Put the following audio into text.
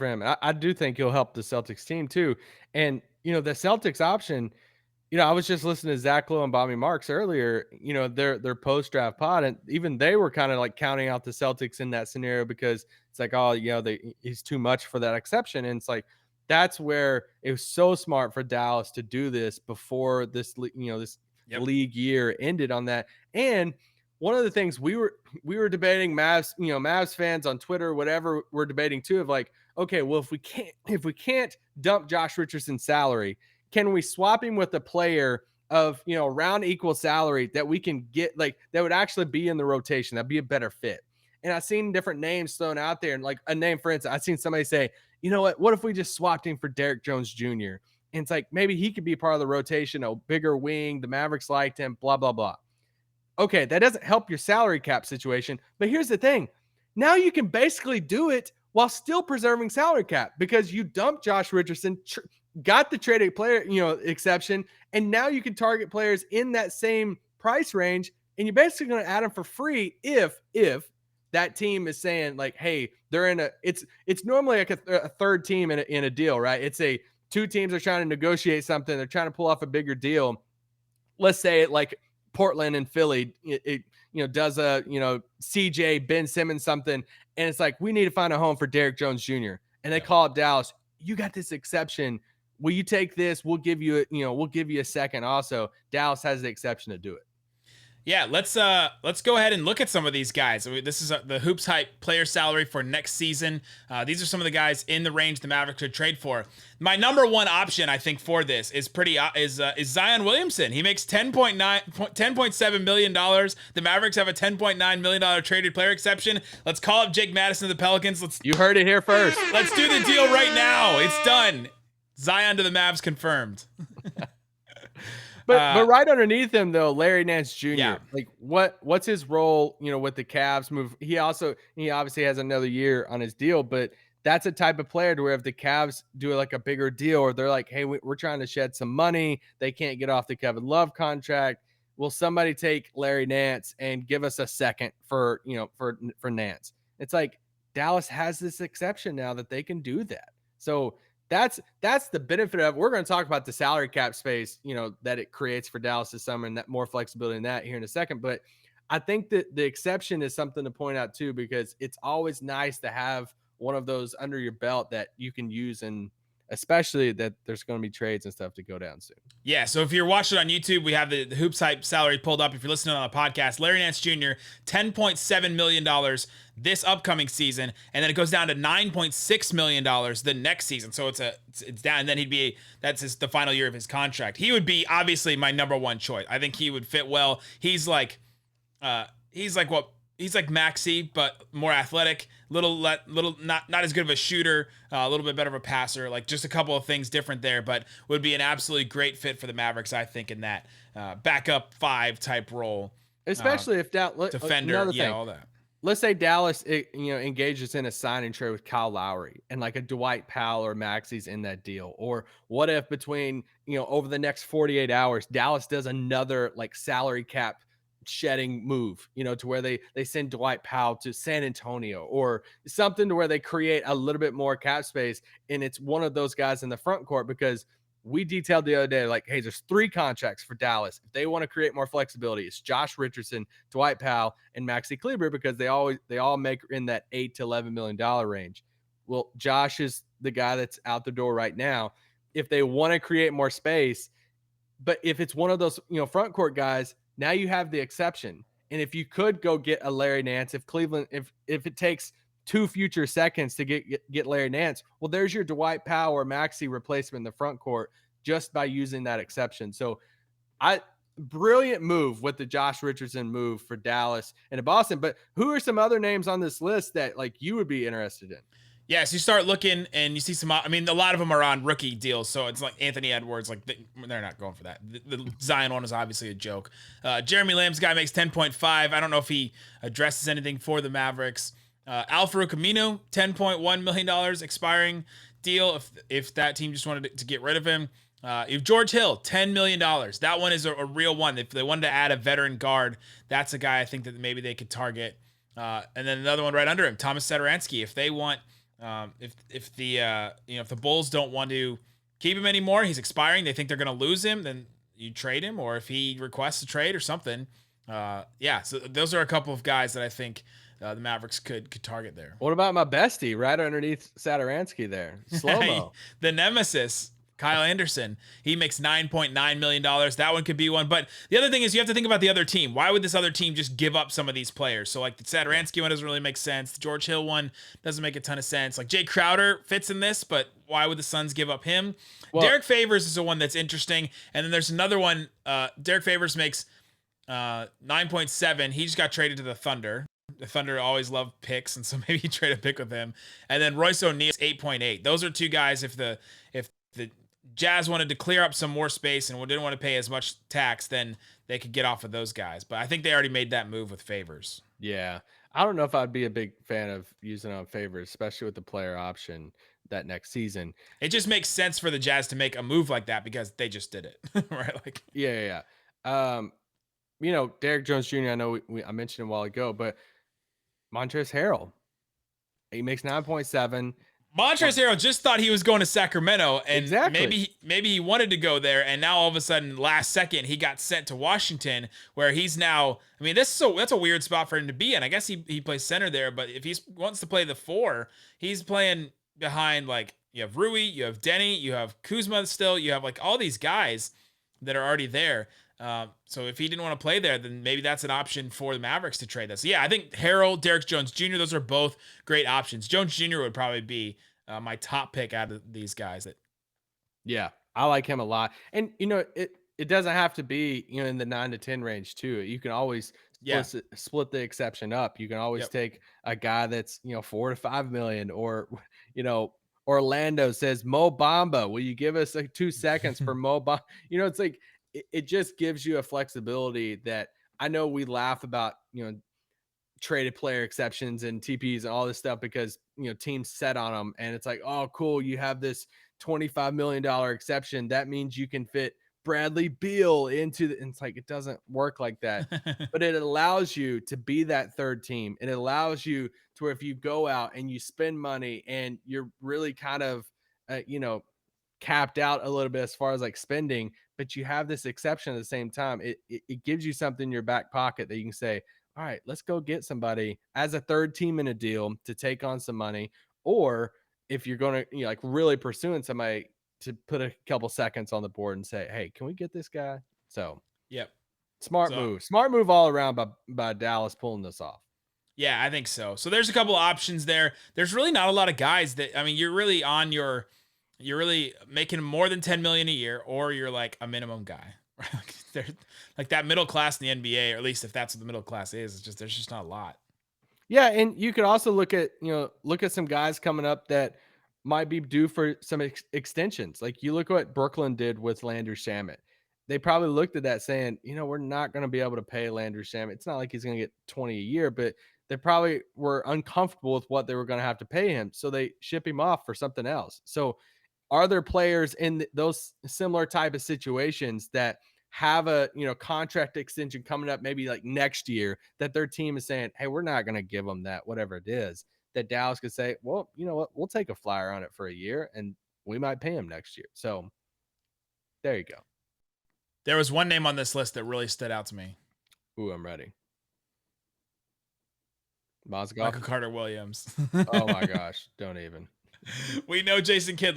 for him. I do think he'll help the Celtics team too. And, the Celtics option, I was just listening to Zach Lowe and Bobby Marks earlier, their post-draft pod, and even they were kind of like counting out the Celtics in that scenario because it's like, oh, he's too much for that exception. And it's like, that's where it was so smart for Dallas to do this before this Yep. league year ended on that. And one of the things we were debating, Mavs fans on Twitter, whatever, we're debating too, of like, okay, well, if we can't dump Josh Richardson's salary, can we swap him with a player of around equal salary that we can get, like, that would actually be in the rotation? That'd be a better fit. And I've seen different names thrown out there, and like a name, for instance, I've seen somebody say, you know what if we just swapped him for Derrick Jones Jr.? And it's like, maybe he could be part of the rotation, a bigger wing. The Mavericks liked him, blah, blah, blah. Okay, that doesn't help your salary cap situation. But here's the thing. Now you can basically do it while still preserving salary cap because you dumped Josh Richardson, got the traded player, exception, and now you can target players in that same price range, and you're basically going to add them for free if that team is saying like, hey, they're in it's normally like a third team in a deal, right? It's two teams are trying to negotiate something, they're trying to pull off a bigger deal. Let's say it like Portland and Philly, does a CJ Ben Simmons something, and it's like, we need to find a home for Derrick Jones Jr. And they call up Dallas. You got this exception. Will you take this? We'll give you a second. Also, Dallas has the exception to do it. Yeah, let's go ahead and look at some of these guys. This is the Hoops Hype player salary for next season. These are some of the guys in the range the Mavericks could trade for. My number one option, I think, for this is Zion Williamson. He makes $10.7 million. The Mavericks have a $10.9 million traded player exception. Let's call up Jake Madison of the Pelicans. You heard it here first. Let's do the deal right now. It's done. Zion to the Mavs confirmed. But right underneath him, though, Larry Nance Jr. Yeah. Like, what's his role, with the Cavs move? He obviously has another year on his deal, but that's a type of player to where if the Cavs do like a bigger deal, or they're like, hey, we're trying to shed some money, they can't get off the Kevin Love contract. Will somebody take Larry Nance and give us a second for Nance? It's like Dallas has this exception now that they can do that. So that's the benefit of it. We're going to talk about the salary cap space, that it creates for Dallas this summer, and that more flexibility in that here in a second. But I think that the exception is something to point out too, because it's always nice to have one of those under your belt that you can use, and especially that there's going to be trades and stuff to go down soon. Yeah, so if you're watching on YouTube, we have the Hoops Hype salary pulled up. If you're listening on the podcast, Larry Nance Jr., $10.7 million this upcoming season, and then it goes down to $9.6 million the next season. So it's down, and then that's the final year of his contract. He would be obviously my number one choice. I think he would fit well. He's like Maxey, but more athletic, little not as good of a shooter, a little bit better of a passer, like just a couple of things different there, but would be an absolutely great fit for the Mavericks, I think, in that backup five type role. Especially if defender, all that. Let's say Dallas, engages in a sign and trade with Kyle Lowry, and like a Dwight Powell or Maxey's in that deal. Or what if between, over the next 48 hours, Dallas does another like salary cap shedding move, to where they send Dwight Powell to San Antonio or something, to where they create a little bit more cap space, and it's one of those guys in the front court. Because we detailed the other day, like, hey, there's 3 contracts for Dallas. If they want to create more flexibility, it's Josh Richardson, Dwight Powell, and Maxi Kleber, because they all make in that $8 to $11 million range. Well, Josh is the guy that's out the door right now. If they want to create more space, but if it's one of those, front court guys, now you have the exception. And if you could go get a Larry Nance, if Cleveland, if it takes 2 future seconds to get Larry Nance, well, there's your Dwight Powell or Maxey replacement in the front court just by using that exception. So brilliant move with the Josh Richardson move for Dallas and Boston. But who are some other names on this list that like you would be interested in? Yeah, so you start looking and you see some, a lot of them are on rookie deals. So it's like Anthony Edwards, like they're not going for that. The Zion one is obviously a joke. Jeremy Lamb's guy makes 10.5. I don't know if he addresses anything for the Mavericks. Al-Farouq Aminu, $10.1 million expiring deal if that team just wanted to get rid of him. If George Hill, $10 million. That one is a real one. If they wanted to add a veteran guard, that's a guy I think that maybe they could target. And then another one right under him, Thomas Satoransky. If they want If the if the Bulls don't want to keep him anymore, he's expiring. They think they're going to lose him, then you trade him, or if he requests a trade or something. Yeah. So those are a couple of guys that I think the Mavericks could target there. What about my bestie right underneath Saturansky there? Slow mo. The nemesis, Kyle Anderson. He makes $9.9 million. That one could be one. But the other thing is you have to think about the other team. Why would this other team just give up some of these players? So like the Saturansky one doesn't really make sense. The George Hill one doesn't make a ton of sense. Like Jay Crowder fits in this, but why would the Suns give up him? Well, Derek Favors is the one that's interesting. And then there's another one. Derek Favors makes 9.7. He just got traded to the Thunder. The Thunder always love picks, and so maybe you trade a pick with him. And then Royce O'Neal's 8.8. Those are two guys. If the Jazz wanted to clear up some more space and didn't want to pay as much tax, then they could get off of those guys. But I think they already made that move with Favors. Yeah, I don't know if I'd be a big fan of using on Favors, especially with the player option that next season. It just makes sense for the Jazz to make a move like that because they just did it, right? Like, yeah. Derek Jones Jr. I know I mentioned him a while ago, but Montrezl Harrell, he makes 9.7. Montrezl Harrell just thought he was going to Sacramento, and exactly. maybe he wanted to go there, and now all of a sudden, last second, he got sent to Washington, where he's now. I mean, that's a weird spot for him to be in. I guess he plays center there, but if he wants to play the 4, he's playing behind, like, you have Rui, you have Denny, you have Kuzma still, you have like all these guys that are already there. So if he didn't want to play there, then maybe that's an option for the Mavericks to trade this. So yeah, I think Harrell, Derek Jones Jr., those are both great options. Jones Jr. would probably be my top pick out of these guys. Yeah, I like him a lot. And, it doesn't have to be, in the 9 to 10 range too. You can always split the exception up. You can always take a guy that's, 4 to 5 million, or, Orlando says, Mo Bamba, will you give us like 2 seconds for Mo Bamba? It's like, it just gives you a flexibility that I know we laugh about, traded player exceptions and TPs and all this stuff because, teams set on them. And it's like, oh, cool. You have this $25 million exception. That means you can fit Bradley Beal into and it's like, it doesn't work like that, but it allows you to be that third team. And it allows you to where if you go out and you spend money and you're really kind of, capped out a little bit as far as like spending, but you have this exception at the same time. It gives you something in your back pocket that you can say, all right, let's go get somebody as a third team in a deal to take on some money. Or if you're going to, like really pursuing somebody to put a couple seconds on the board and say, hey, can we get this guy? So, smart move all around by Dallas pulling this off. Yeah, I think so. So there's a couple options there. There's really not a lot of guys that, I mean, you're really making more than 10 million a year, or you're like a minimum guy. They're like that middle class in the NBA, or at least if that's what the middle class is. It's just there's just not a lot. Yeah, and you could also look at some guys coming up that might be due for some extensions. Like you look at what Brooklyn did with Landry Shamet. They probably looked at that saying, we're not going to be able to pay Landry Shamet. It's not like he's going to get 20 a year, but they probably were uncomfortable with what they were going to have to pay him, so they ship him off for something else. So are there players in those similar type of situations that have a contract extension coming up maybe like next year that their team is saying, hey, we're not going to give them that, whatever it is, that Dallas could say, well, you know what, we'll take a flyer on it for a year and we might pay him next year. So there you go. There was one name on this list that really stood out to me. Ooh, I'm ready. Mozgov? Michael Carter Williams. Oh my gosh, don't even. We know Jason Kidd